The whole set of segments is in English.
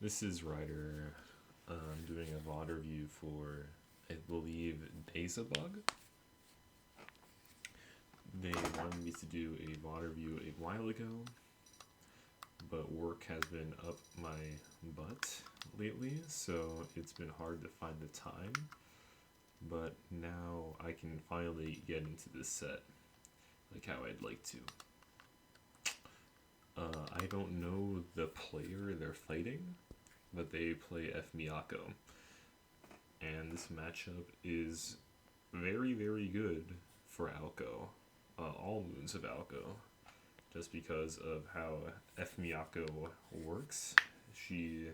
This is Ryder. Doing a VOD review for, I believe, Dzhabog. They wanted me to do a VOD review a while ago, but work has been up my butt lately, so it's been hard to find the time. But now I can finally get into this set, like how I'd like to. I don't know the player they're fighting, but they play F-Miyako. And this matchup is very, very good for Aoko. All moons of Aoko. Just because of how F-Miyako works. She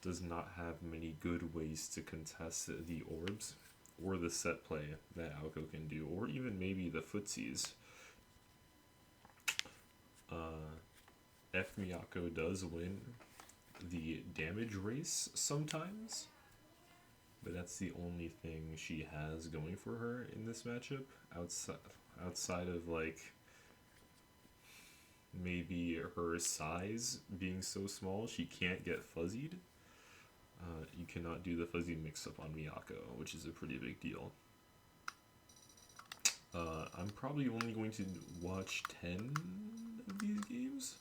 does not have many good ways to contest the orbs or the set play that Aoko can do, or even maybe the footsies. F-Miyako does win the damage race sometimes, but that's the only thing she has going for her in this matchup. Outside of like maybe her size being so small, she can't get fuzzied. You cannot do the fuzzy mix-up on Miyako, which is a pretty big deal. I'm probably only going to watch 10 of these games,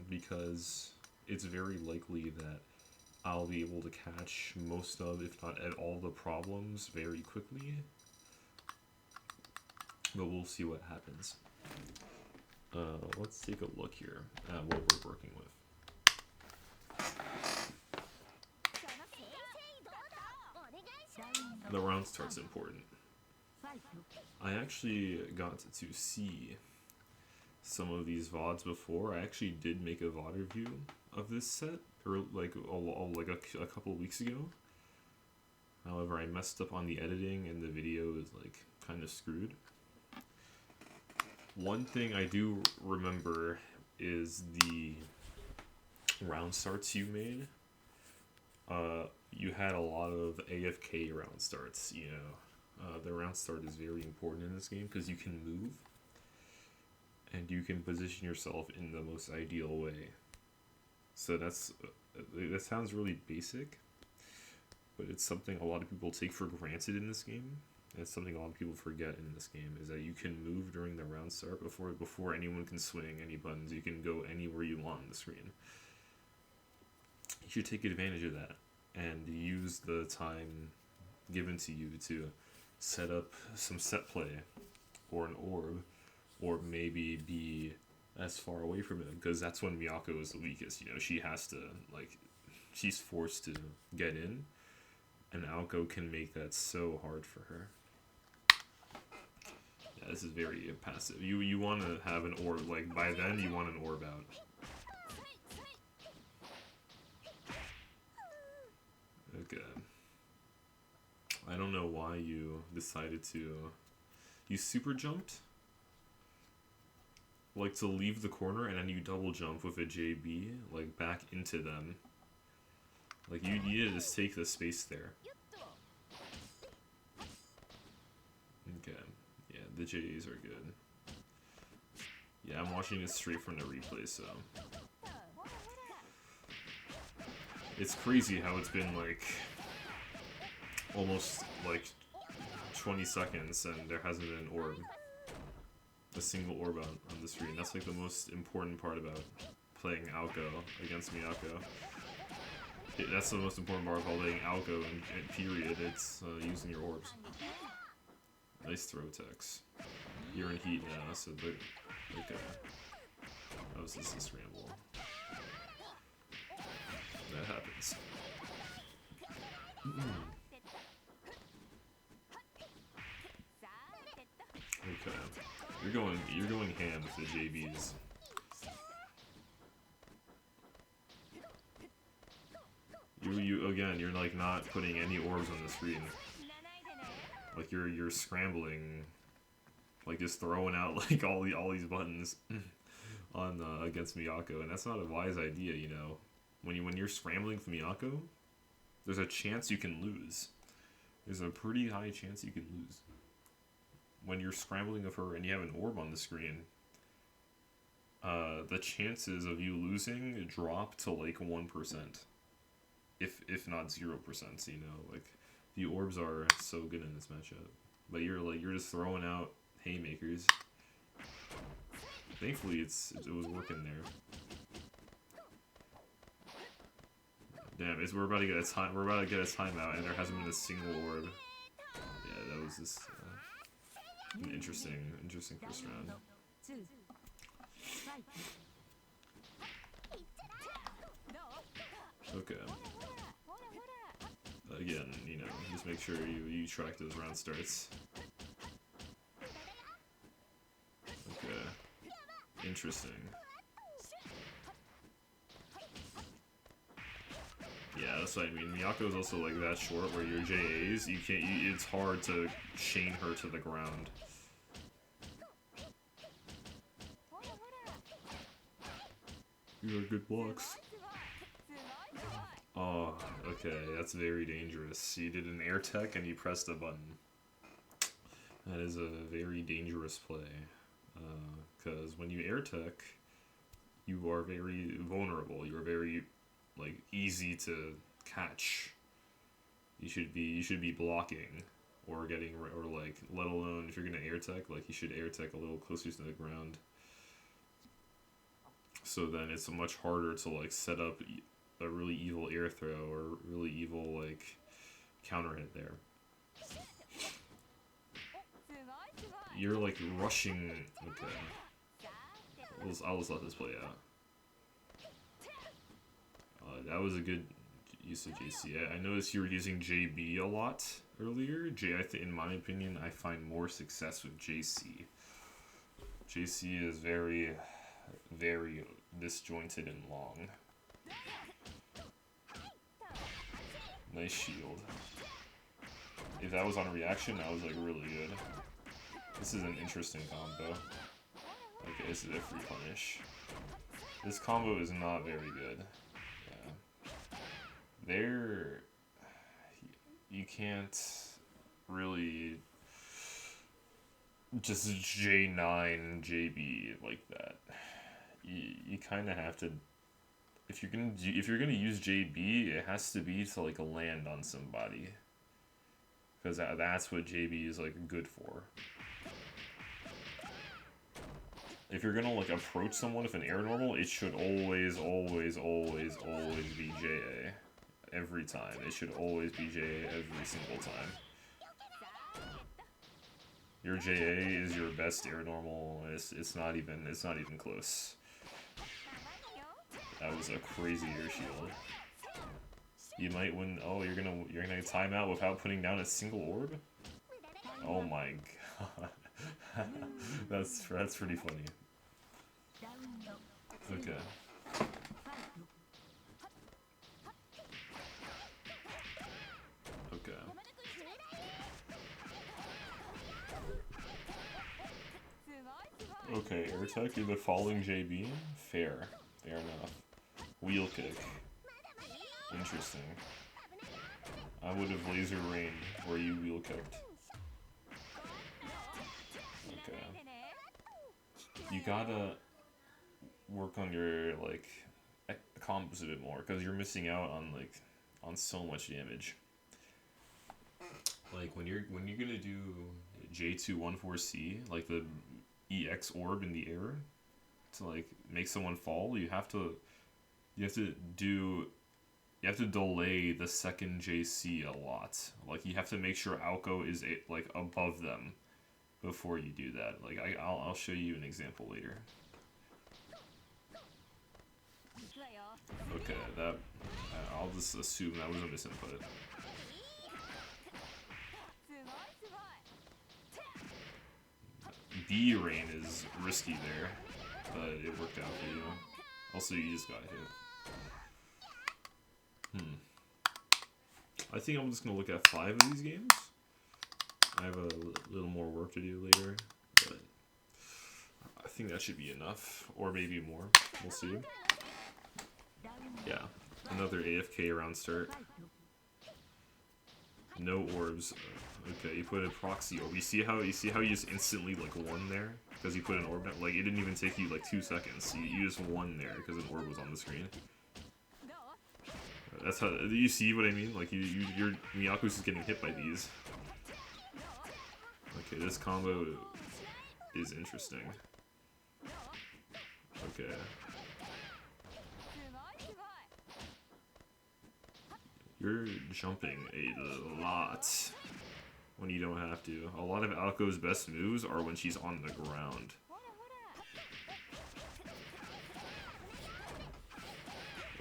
because it's very likely that I'll be able to catch most of, if not at all, the problems very quickly. But we'll see what happens. Let's take a look here at what we're working with. The round start's important. I actually got to see some of these VODs before. I actually did make a VOD review of this set, or like a couple of weeks ago. However, I messed up on the editing and the video is like kind of screwed. One thing I do remember is the round starts you made. You had a lot of AFK round starts, you know. The round start is very important in this game because you can move and you can position yourself in the most ideal way. So that sounds really basic, but it's something a lot of people take for granted in this game. It's something a lot of people forget in this game, is that you can move during the round start before anyone can swing any buttons. You can go anywhere you want on the screen. You should take advantage of that and use the time given to you to set up some set play or an orb, or maybe be as far away from it, because that's when Miyako is the weakest. You know, she has to, like, she's forced to get in, and Aoko can make that so hard for her. Yeah, this is very passive. You want to have an orb, like, by then you want an orb out. Okay. I don't know why you decided to... You super jumped? Like, to leave the corner, and then you double jump with a JB, like, back into them. Like, you needed to take the space there. Okay. Yeah, the JDs are good. Yeah, I'm watching it straight from the replay, so... It's crazy how it's been, like, almost, like, 20 seconds, and there hasn't been an orb. A single orb on the screen. That's, like, the most important part about playing Aoko against Miyako. That's the most important part about playing Aoko, and period. It's using your orbs. Nice throw text. You're in heat now, so the... Okay. That was just a scramble. That happens. Okay. You're going ham with the JBs. You again, you're like not putting any orbs on the screen. Like you're scrambling, like just throwing out like all these buttons on against Miyako, and that's not a wise idea, you know. When you're scrambling for Miyako, there's a chance you can lose. There's a pretty high chance you can lose. When you're scrambling of her and you have an orb on the screen, the chances of you losing drop to like 1%, if not 0%. You know, like the orbs are so good in this matchup, but you're just throwing out haymakers. Thankfully, it was working there. Damn, we're about to get a timeout, and there hasn't been a single orb. Yeah, that was just an interesting first round. Okay. Again, you know, just make sure you track those round starts. Okay. Interesting. Yeah, that's what I mean. Miyako is also like that short where your JAs, it's hard to chain her to the ground. You are good blocks. Oh, okay, that's very dangerous. You did an air tech and you pressed a button. That is a very dangerous play. Because when you air tech, you are very vulnerable. You are very, like, easy to catch. You should be blocking or getting, or like, let alone if you're gonna air tech, like you should air tech a little closer to the ground. So then it's much harder to like set up a really evil air throw or really evil like counter hit there. You're like rushing. Okay, I'll just let this play out. That was a good use of JC. I noticed you were using JB a lot earlier. In my opinion, I find more success with JC. JC is very, very disjointed and long. Nice shield. If that was on reaction, that was like really good. This is an interesting combo. Okay, this is a free punish. This combo is not very good. You can't really just J9 JB like that. You kind of have to, if you're gonna use JB, it has to be to like land on somebody, because that's what JB is like good for. If you're gonna like approach someone with an air normal, it should always be JA. Every time. It should always be JA every single time. Your JA is your best air normal. It's not even close. That was a crazy air shield. You might win. Oh, you're gonna time out without putting down a single orb? Oh my god. That's pretty funny. Okay. Okay. Okay, air tech, you're the following JB? Fair enough. Wheel kick. Interesting. I would have laser rained where you wheel kicked. Okay. You gotta work on your like combos a bit more, because you're missing out on so much damage. Like when you're gonna do J214C, like the EX orb in the air, to like make someone fall, you have to delay the second JC a lot. Like you have to make sure Aoko is like above them before you do that. Like I'll show you an example later. Okay, I'll just assume that was a misinput. B rain is risky there, but it worked out for you. Also, you just got hit. I think I'm just gonna look at 5 of these games. I have a little more work to do later, but I think that should be enough, or maybe more. We'll see. Yeah, another AFK round start. No orbs. Okay, you put a proxy orb. You see how you just instantly like won there because you put an orb. Like it didn't even take you like 2 seconds. You just won there because an orb was on the screen. That's how you see what I mean. Like your Miyako's just getting hit by these. Okay, this combo is interesting. Okay. You're jumping a lot when you don't have to. A lot of Aoko's best moves are when she's on the ground.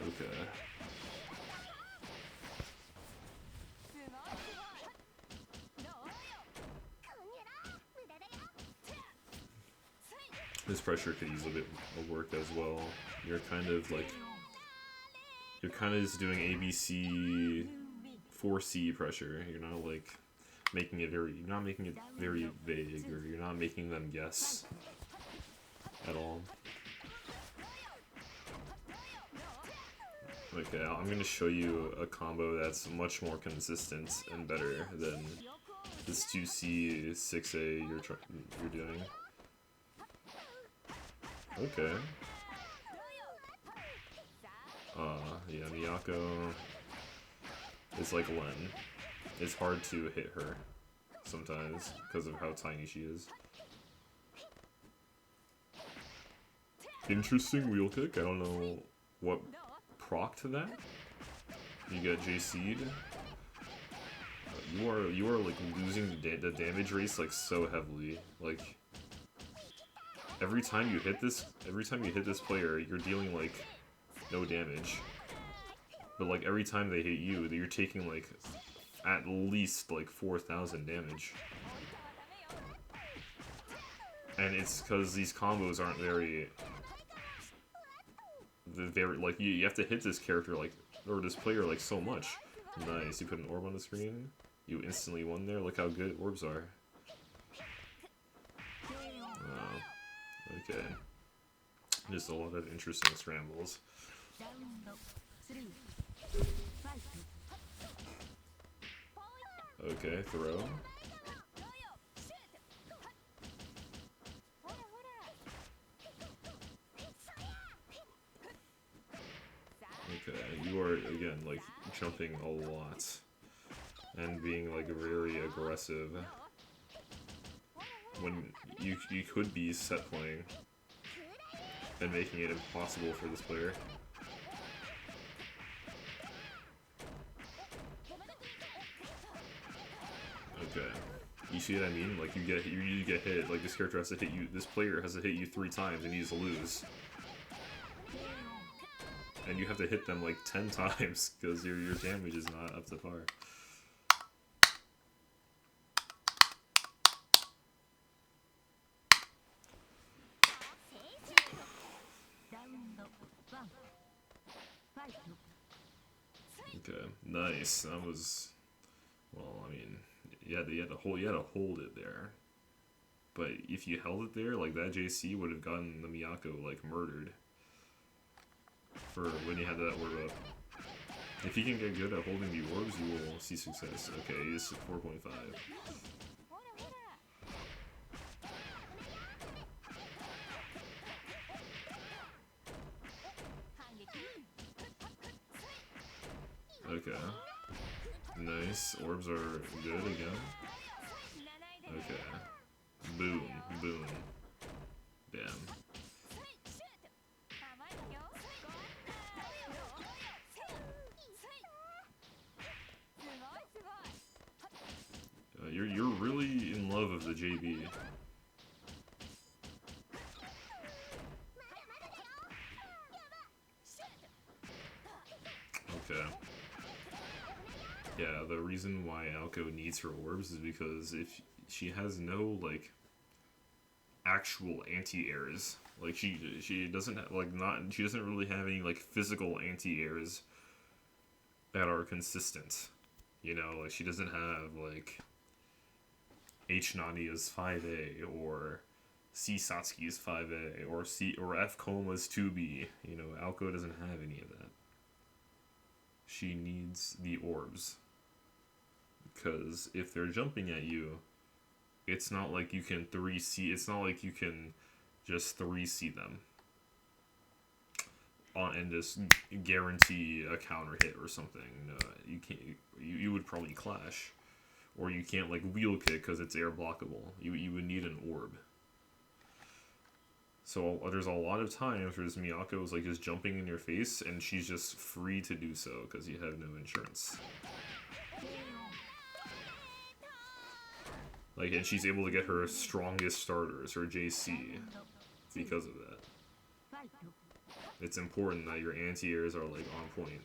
Okay. This pressure could use a bit of work as well. You're kind of just doing ABC 4C pressure. You're not like making it very vague, or you're not making them guess at all. Okay, I'm gonna show you a combo that's much more consistent and better than this 2C 6A you're doing. Okay. Yeah, Miyako is like Len. It's hard to hit her sometimes because of how tiny she is. Interesting wheel kick. I don't know what proc to that. You get JC'd. You are like losing the damage race like so heavily. Like every time you hit this player, you're dealing like no damage. But like every time they hit you, you're taking like at least like 4,000 damage. And it's because these combos aren't very like you have to hit this character like, or this player like so much. Nice, you put an orb on the screen, you instantly won there. Look how good orbs are. Okay. Just a lot of interesting scrambles. Okay, throw. Okay, you are again like jumping a lot and being like very aggressive when you could be set playing and making it impossible for this player. Okay, you see what I mean? Like you get hit. Like this character has to hit you. This player has to hit you 3 times and you just lose. And you have to hit them like 10 times because your damage is not up to par. Okay, nice. That was, well, I mean, you had to hold it there. But if you held it there, like that JC would have gotten the Miyako like murdered. For when you had that orb up. If you can get good at holding the orbs, you will see success. Okay, it's 4.5. Okay. Nice. Orbs are good again. Okay. Boom. Boom. Damn. You're really in love of the JB. Okay. Yeah, the reason why Aoko needs her orbs is because if she has no like actual anti-airs, like she doesn't have, like she doesn't really have any like physical anti-airs that are consistent. You know, like she doesn't have like H Nania's 5A or C Satsuki's 5A or F Koma's 2B. You know, Aoko doesn't have any of that. She needs the orbs Because if they're jumping at you, it's not like you can 3C. It's not like you can just 3C them on and just guarantee a counter hit or something. No, you can't. You would probably clash, or you can't like wheel kick because it's air blockable. You would need an orb. So there's a lot of times where this Miyako is like just jumping in your face, and she's just free to do so because you have no insurance. Like, and she's able to get her strongest starters, her JC, because of that. It's important that your anti-airs are like on point.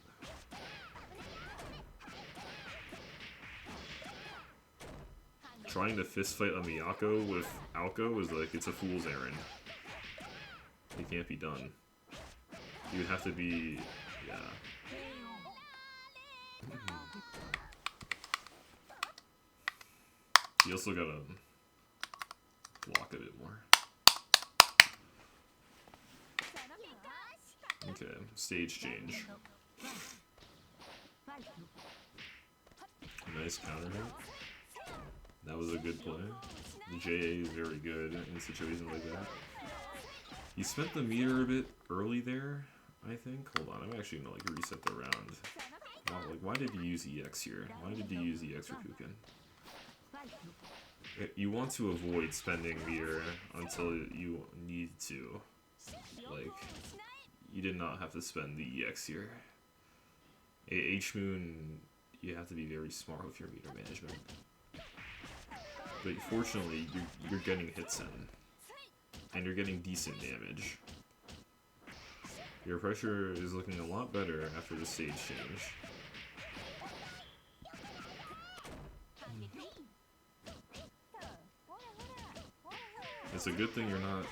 Trying to fistfight a Miyako with Aoko is like, it's a fool's errand. It can't be done. You would have to be, yeah. You also gotta block a bit more. Okay, stage change. Nice counter hit. That was a good play. The JA is very good in situations like that. You spent the meter a bit early there, I think. Hold on, I'm actually gonna like reset the round. Wow, like, why did you use EX here? Why did you use EX for Kuken? You want to avoid spending meter until you need to. Like, you did not have to spend the EX here. H-Moon, you have to be very smart with your meter management. But fortunately, you're getting hits in. And you're getting decent damage. Your pressure is looking a lot better after the stage change. It's a good thing you're not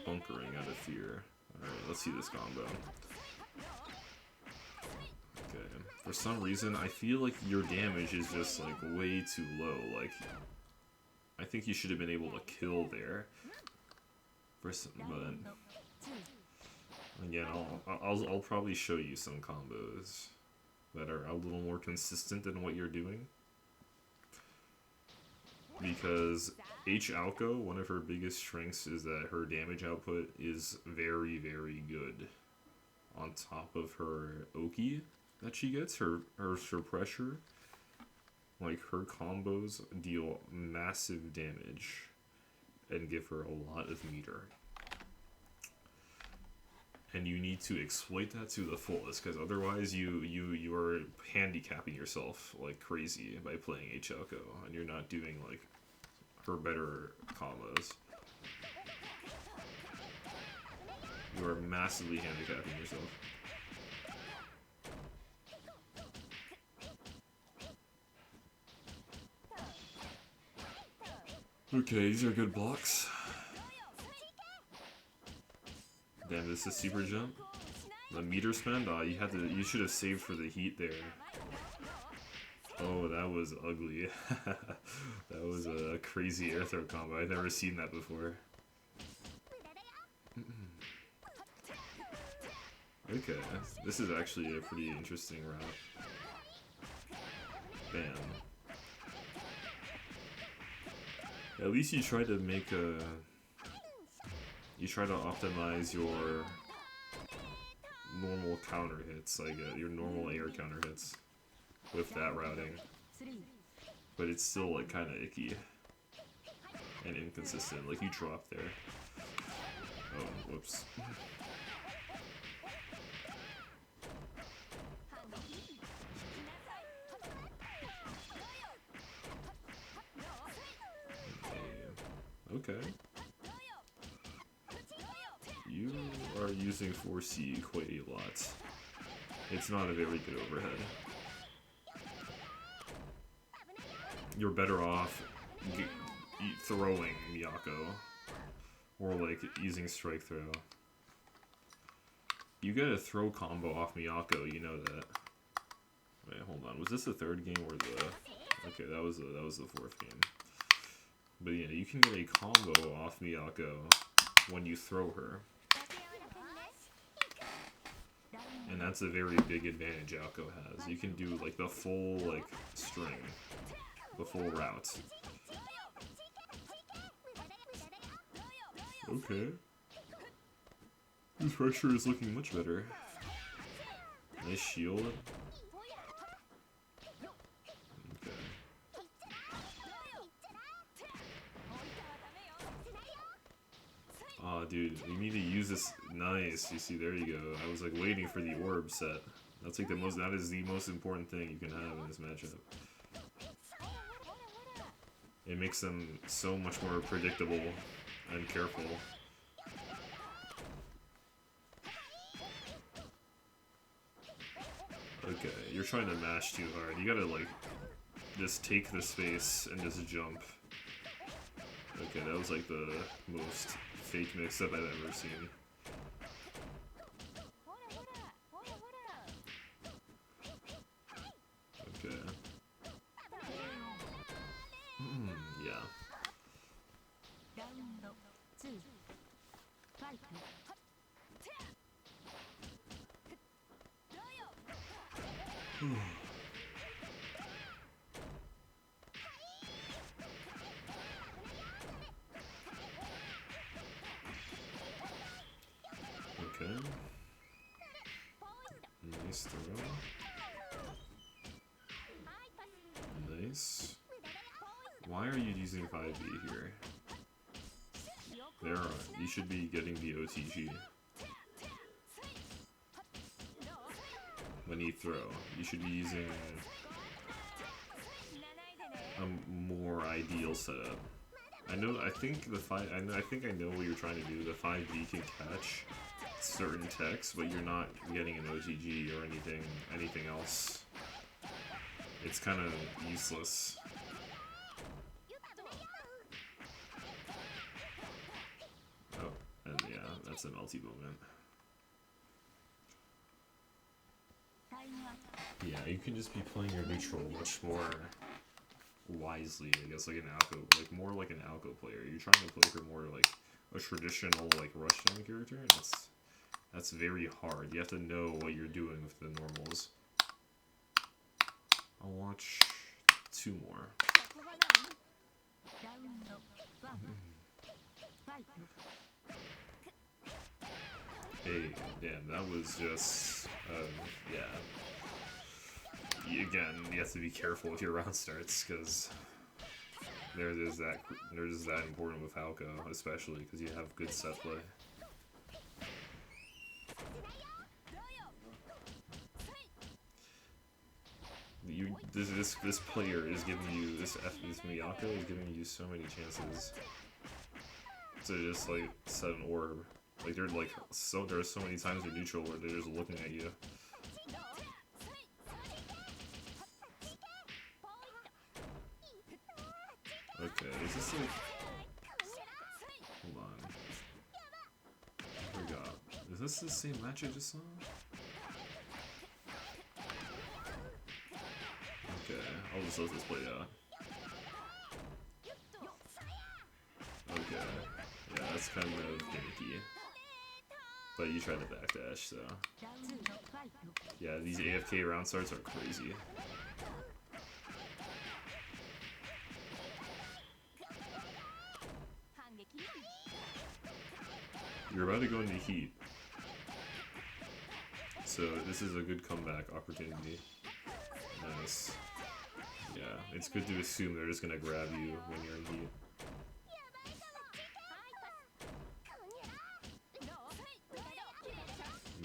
bunkering out of fear. Alright, let's see this combo. Okay, for some reason, I feel like your damage is just like way too low. Like, I think you should have been able to kill there. For some, but again, I'll probably show you some combos that are a little more consistent than what you're doing. Because H-Aoko, one of her biggest strengths is that her damage output is very, very good. On top of her Oki that she gets, her pressure, like her combos deal massive damage and give her a lot of meter. And you need to exploit that to the fullest, because otherwise you are handicapping yourself like crazy by playing H-Aoko, and you're not doing like her better combos. You are massively handicapping yourself. Okay, these are good blocks. Damn, this is super jump. The meter spend? You should have saved for the heat there. Oh, that was ugly. That was a crazy air throw combo. I've never seen that before. Okay, this is actually a pretty interesting route. Bam. At least you try to make a... You try to optimize your normal counter hits, like your normal air counter hits with that routing. But it's still like kind of icky and inconsistent. Like you drop there. Oh, whoops. Okay. You are using 4C quite a lot. It's not a very good overhead. You're better off throwing Miyako. Or like using strike throw. You get a throw combo off Miyako, you know that. Wait, hold on. Was this the third game or the... Okay, that was the fourth game. But yeah, you can get a combo off Miyako when you throw her. And that's a very big advantage Aoko has. You can do like the full like string. The full route. Okay. This pressure is looking much better. Nice shield. Okay. Aw, dude, we need to use this. Nice. You see, there you go. I was like waiting for the orb set. That's like that is the most important thing you can have in this matchup. It makes them so much more predictable and careful. Okay, you're trying to mash too hard. You gotta like just take the space and just jump. Okay, that was like the most fake mix-up I've ever seen. Okay. Yeah. Okay. Nice throw. Nice. Why are you using 5B here? You should be getting the OTG. When you throw, you should be using a more ideal setup. I think I know what you're trying to do. The 5B can catch certain techs, but you're not getting an OTG or anything else. It's kind of useless. Oh, and yeah, that's a multi moment. Yeah, you can just be playing your neutral much more wisely, I guess, like an Aoko, like more like an Aoko player. You're trying to play her more like a traditional like rushdown character, and that's very hard. You have to know what you're doing with the normals. I'll watch 2 more. Hey, damn, that was just, yeah. Again, you have to be careful with your round starts, because they're just that important with H-Aoko, especially because you have good set play. This player is giving you, this F-Miyako is giving you so many chances to just like set an orb. Like there's so many times in neutral where they're just looking at you. Okay, is this like, hold on, I forgot. Is this the same match I just saw? Okay, I'll just let this play out. Okay, yeah, that's kind of gimmicky. But you tried to backdash, so. Yeah, these AFK round starts are crazy. You're about to go into heat. So this is a good comeback opportunity. Nice. Yeah, it's good to assume they're just gonna grab you when you're in heat.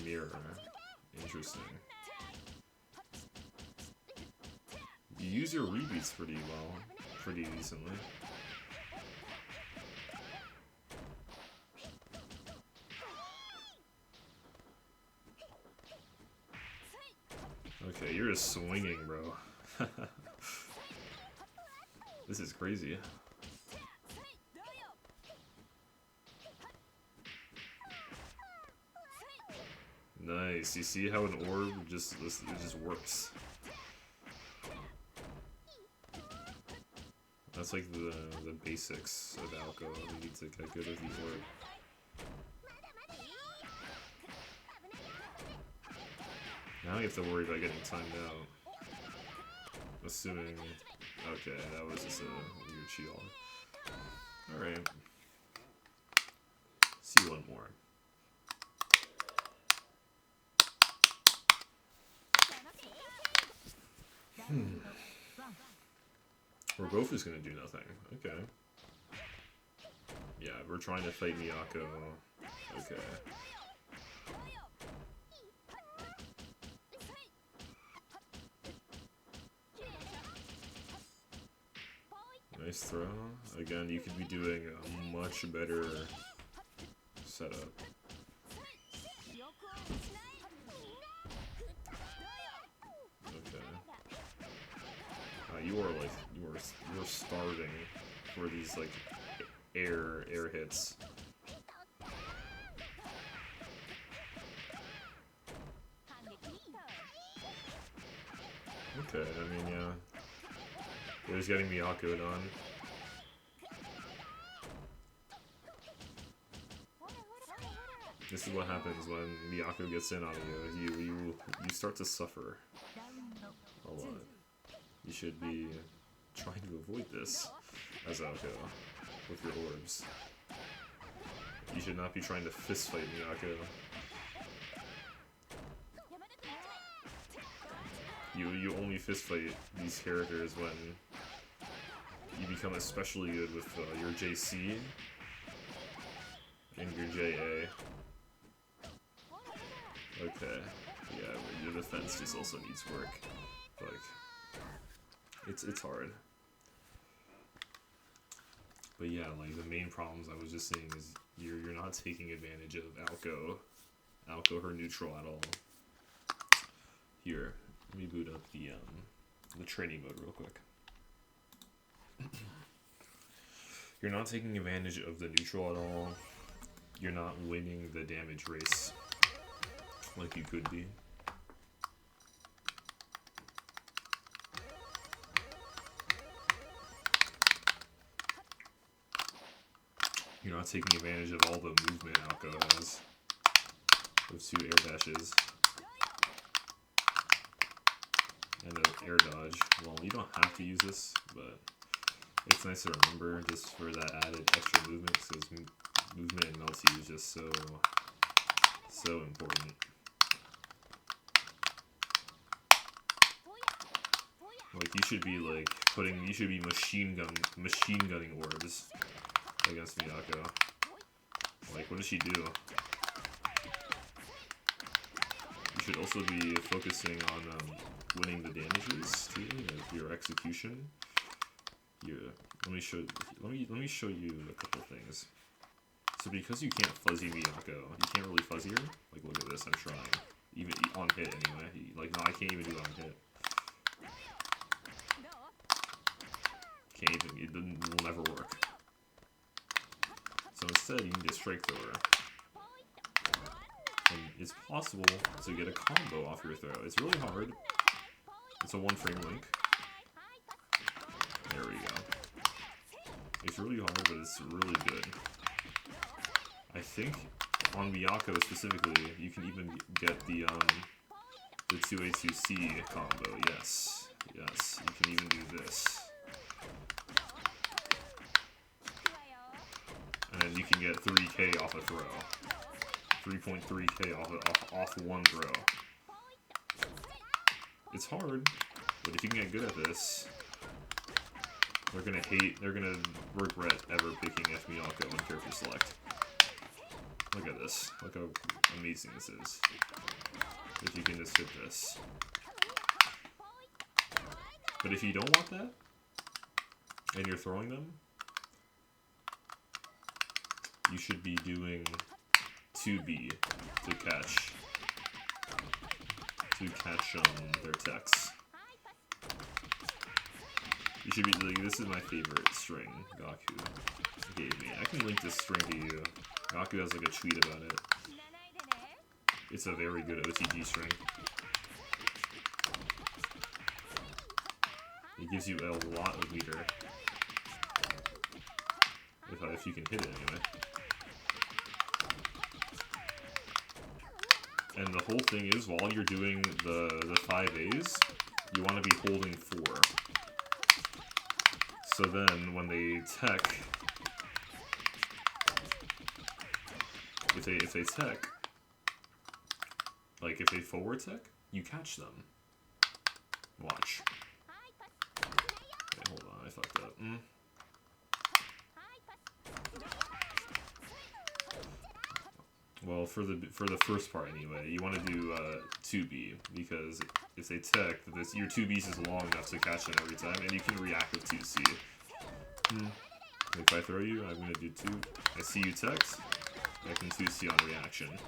Mirror. Interesting. You use your rebeats pretty well. Pretty decently. Okay, you're just swinging, bro. This is crazy. Nice. You see how an orb just works. That's like the basics of H-Aoko. You need to get good at the orb. Now you have to worry about getting timed out. Assuming... Okay, that was just a weird shield. Alright. See one more. We're both just gonna do nothing. Okay. Yeah, we're trying to fight Miyako. Okay. Nice throw. Again, you could be doing a much better setup. Okay. You are starving for these like air hits. Okay, I mean, yeah. They're just getting Miyako done. This is what happens when Miyako gets in on you. You start to suffer a lot. You should be trying to avoid this, H-Aoko, with your orbs. You should not be trying to fistfight Miyako. You only fistfight these characters when you become especially good with your JC and your JA. Okay, yeah, your defense just also needs work. Like, it's hard. But yeah, like the main problems I was just saying is you're not taking advantage of Aoko, her neutral at all. Here, let me boot up the training mode real quick. You're not taking advantage of the neutral at all. You're not winning the damage race like you could be. You're not taking advantage of all the movement Aoko has. Those 2 air dashes. And an air dodge. Well, you don't have to use this, but it's nice to remember just for that added extra movement, because movement in LT is just so important. Like, you should be like you should be machine gunning orbs against Miyako. Like, what does she do? You should also be focusing on winning the damages too, like your execution. Yeah, let me show you a couple things. So because you can't fuzzy Miyako, you can't really fuzzy her. Like, look at this, I'm trying. Even on hit anyway. Like, no, I can't even do it on hit. Can't even, it will never work. So instead, you need to strike throw her. And it's possible to get a combo off your throw. It's really hard. It's a 1-frame link. There we go. It's really hard, but it's really good. I think on Miyako specifically, you can even get the 2A2C combo. Yes, yes, you can even do this. And then you can get 3k off a throw. 3.3k off one throw. It's hard, but if you can get good at this, they're gonna regret ever picking F-Miyako in character select. Look at this. Look how amazing this is. If you can just hit this. But if you don't want that, and you're throwing them, you should be doing 2B to catch their techs. You should be like, this is my favorite string Gaku gave me. I can link this string to you. Gaku has like a tweet about it. It's a very good OTG string. It gives you a lot of meter. If you can hit it anyway. And the whole thing is, while you're doing the 5As, you want to be holding 4. So then, when they tech, if they tech, like if they forward tech, you catch them. Watch. Okay, hold on, I fucked up. Well, for the first part anyway, you want to do 2B, because if they tech, your 2Bs is long enough to catch them every time, and you can react with 2C. If I throw you, I'm gonna do 2. I see you text, I can 2C on reaction.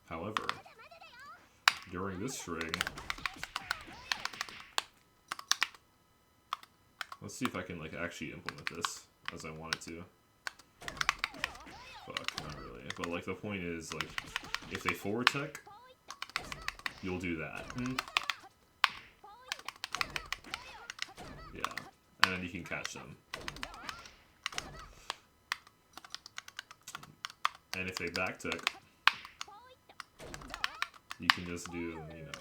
However, during this string, let's see if I can like actually implement this as I want it to. Fuck, not really. But like the point is, like, if they forward tech, you'll do that. Yeah, and then you can catch them. And if they back tech, you can just do, you know,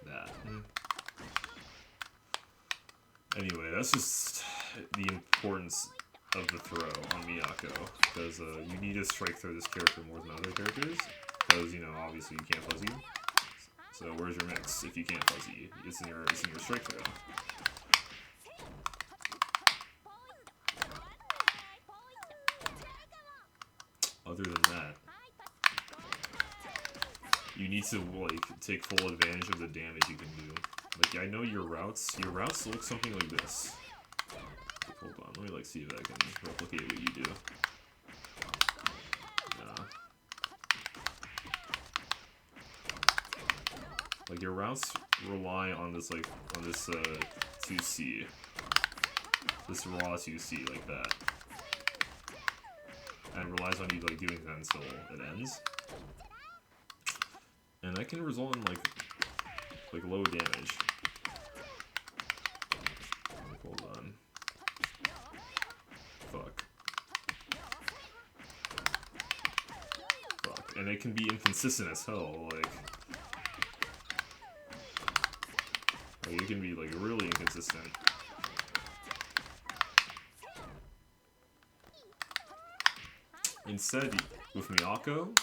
that. Anyway, that's just the importance of the throw on Miyako, because you need to strike throw this character more than other characters, because, you know, obviously you can't fuzzy. So where's your mix if you can't fuzzy? It's in your strike throw. Other than that, you need to like take full advantage of the damage you can do. Like, I know your routes look something like this. Hold on, let me like see if I can replicate what you do. Nah. Like, your routes rely on this 2C. This raw 2C like that. And relies on you like doing that until it ends. And that can result in like low damage. Hold on. Fuck. And it can be inconsistent as hell, like it can be like really inconsistent. Instead, with Miyako,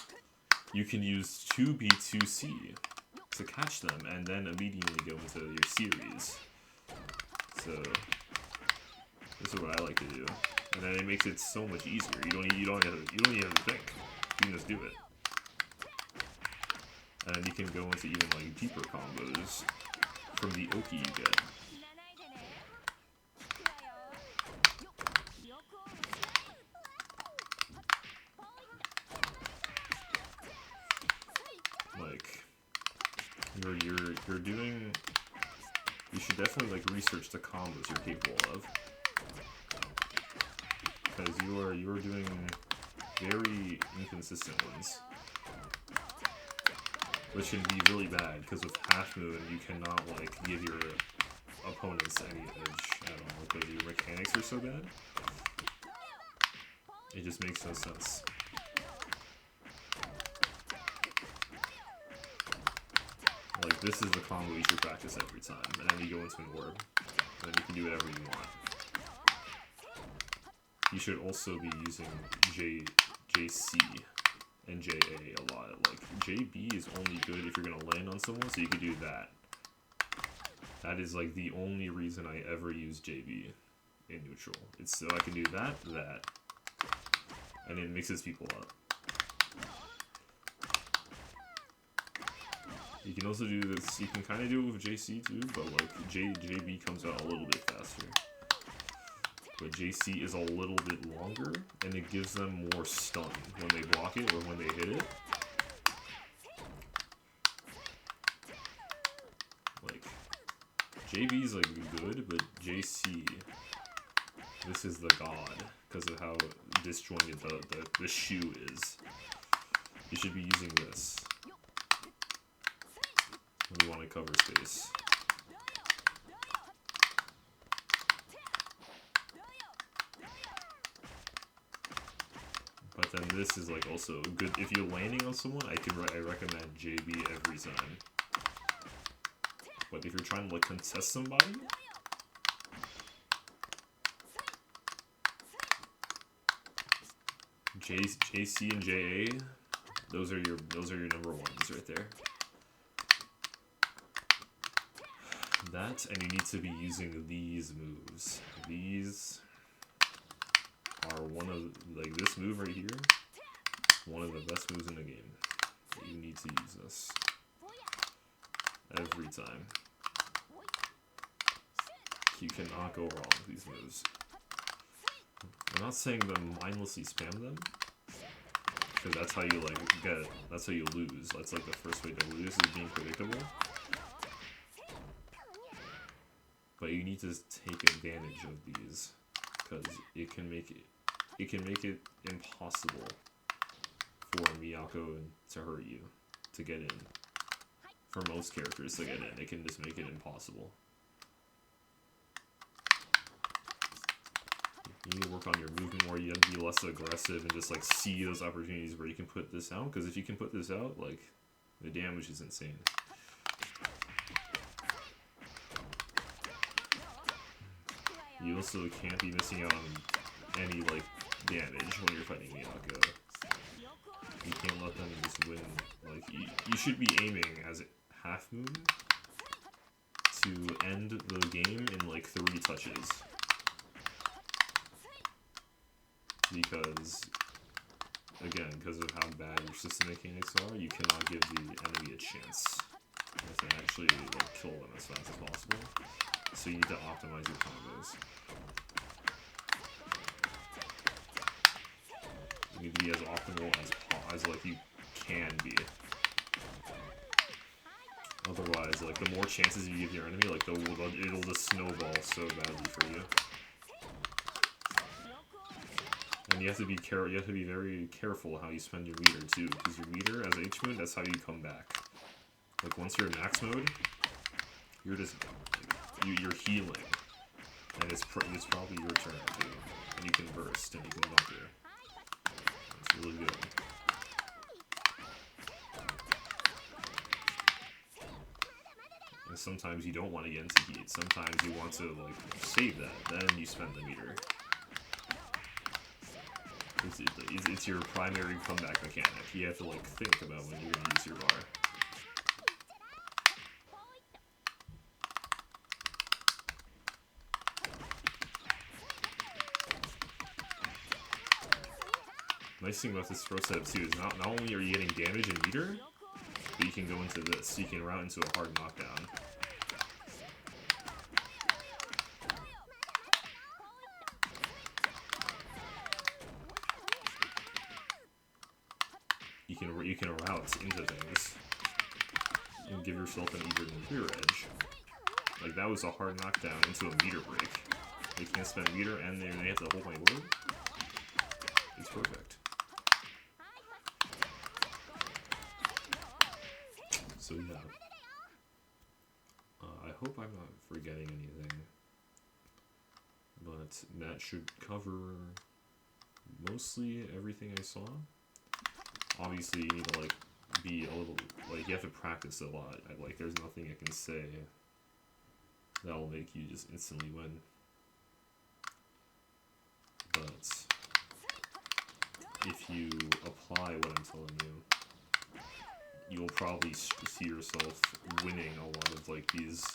you can use 2B2C to catch them and then immediately go into your series. So this is what I like to do, and then it makes it so much easier. You don't even have to think. You can just do it, and then you can go into even like deeper combos from the Oki you get. Like you're doing. You should definitely like research the combos you're capable of, because you are doing very inconsistent ones, which can be really bad. Because with half moon, you cannot like give your opponents any edge at all because your mechanics are so bad. It just makes no sense. Like, this is the combo you should practice every time, and then you go into an orb, and then you can do whatever you want. You should also be using JC and JA a lot. Like, JB is only good if you're gonna land on someone, so you can do that. That is like the only reason I ever use JB in neutral. It's so I can do that, and it mixes people up. You can also do this, you can kind of do it with JC too, but like JB comes out a little bit faster. But JC is a little bit longer, and it gives them more stun when they block it or when they hit it. Like, JB is like good, but JC, this is the god, because of how disjointed the shoe is. You should be using this when you want to cover space. But then this is like also good if you're landing on someone. I recommend JB every time. But if you're trying to like contest somebody, JC and JA, those are your number ones right there. That, and you need to be using these moves. These are one of, like this move right here, one of the best moves in the game. You need to use this every time. You cannot go wrong with these moves. I'm not saying to mindlessly spam them, because that's how you like that's how you lose. That's like the first way to lose is being predictable. But you need to take advantage of these, because it can make it impossible for Miyako to hurt you, to get in. For most characters to get in, it can just make it impossible. You need to work on your movement more. You have to be less aggressive and just like see those opportunities where you can put this out. Because if you can put this out, like the damage is insane. You also can't be missing out on any like damage when you're fighting Miyako. You can't let them just win. Like you should be aiming as half moon to end the game in like 3 touches. Because, again, because of how bad your system mechanics are, you cannot give the enemy a chance to actually like kill them as fast as possible. So you need to optimize your combos. You need to be as optimal as like you can be. Otherwise, like the more chances you give your enemy, like it'll just snowball so badly for you. And you have to be you have to be very careful how you spend your meter too, because your meter as H-Moon, that's how you come back. Like once you're in max mode, you're just you're healing, and it's probably your turn too, and you can burst and you can bunker. It's really good. And sometimes you don't want to get into heat. Sometimes you want to like save that. Then you spend the meter. It's your primary comeback mechanic. You have to like think about when you're gonna use your bar. Nice thing about this throw setup too is not only are you getting damage and meter, but you can go into this. You can route into a hard knockdown. You can route into things and give yourself an even clear edge. Like that was a hard knockdown into a meter break. They can't spend meter and they have to hold my word. It's perfect. So yeah. I hope I'm not forgetting anything. But that should cover mostly everything I saw. Obviously, you need to like be a little like you have to practice a lot. Like, there's nothing I can say that'll make you just instantly win. But if you apply what I'm telling you, you'll probably see yourself winning a lot of like these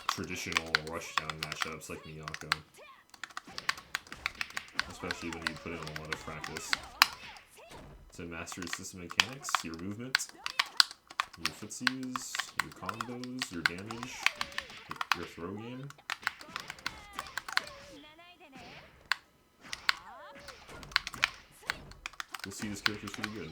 traditional rushdown matchups like Miyako, especially when you put in a lot of practice. To master your system mechanics, your movement, your footsies, your combos, your damage, your throw game. You'll see this character's pretty good.